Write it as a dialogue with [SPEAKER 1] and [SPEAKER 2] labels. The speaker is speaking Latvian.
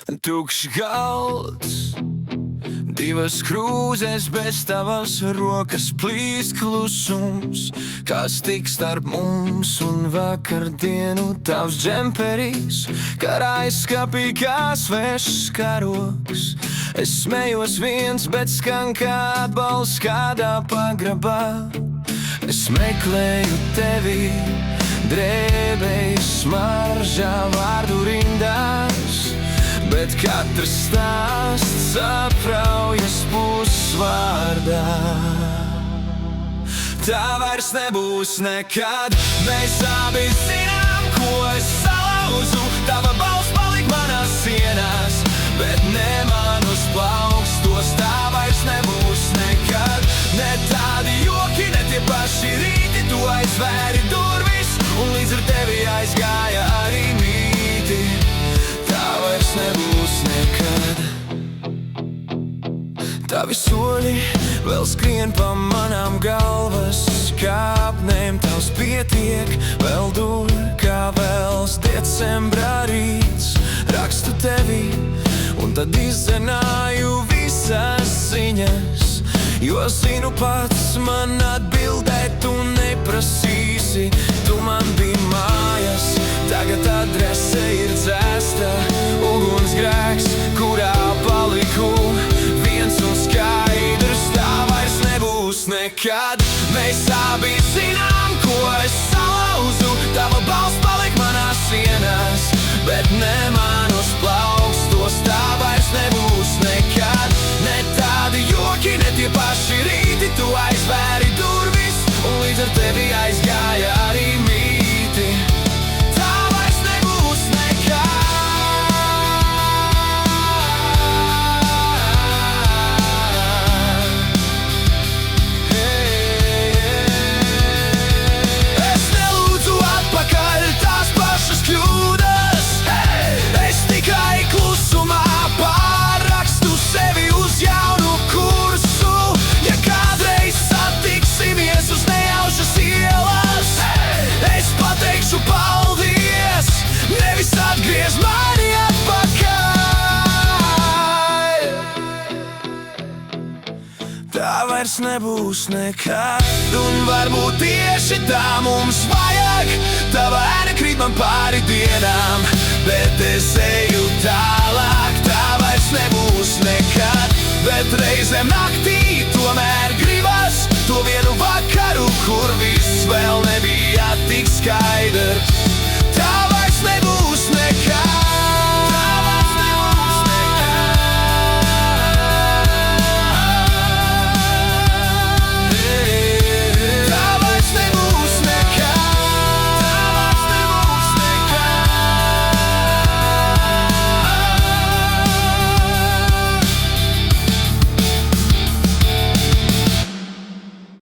[SPEAKER 1] Tukšs galds, divas krūzes bez tavas rokas, plīst klusums, kas tik starp mums un vakardienu. Tavs džemperis, karājas skapī kā svešs karoks. Es smējos viens, bet skan kā atbalsts kādā pagrabā. Es meklēju tevi, drēbēs smaržā vārdu rindās, bet katrs stāsts sapraujas pusvārdā. Tā vairs nebūs nekad, mēs abi zinām, ko es salauzu. Tava balss palik manās sienās, bet ne manos plaukstos. Tā vairs nebūs nekad, ne tādi joki, ne tie paši rīti. Tu aizvēri durvis, un līdz ar tevi aizgāja arī mīti. Tā vairs nebūs nekad. Tavi soļi vēl skrien pa manām galvas kāpnēm. Tavs pietiek, vēl dur kā vēls decembra rīts. Rakstu tevi, un tad izzenāju visas ziņas, jo zinu pats, man atbildēt tu neprasīsi. Tu man biji mājas, tagad adrese ir dzēsta. Ugunsgrēks, kurā paliku viens un skaidrs. Tā vairs nebūs nekad, mēs abi zinām, ko es salauzu. Tava balss palik manās sienās, bet ne manos plaukstos. Tā vairs nebūs nekad, ne tādi joki, ne tie paši rīti. Tu aizvēri durvis, un līdz ar tevi aizgāja arī mīti. Tā vairs nebūs nekad. Es nelūdzu atpakaļ tās pašas kļūdas. Es tikai klusumā pārrakstu sevi uz jaunu kursu. Ja kādreiz satiksimies uz nejaušas ielas, es pateikšu paldies, nevis atgriez mani atpakaļ. Tā vairs nebūs nekad, un varbūt tieši tā mums vajag. Tava ēna krīt man pāri dienām, bet es eju tālāk. Tā vairs nebūs nekad, bet reizēm naktī tomēr gribas to vienu vakaru, kur viss vēl nebija tik skaidrs.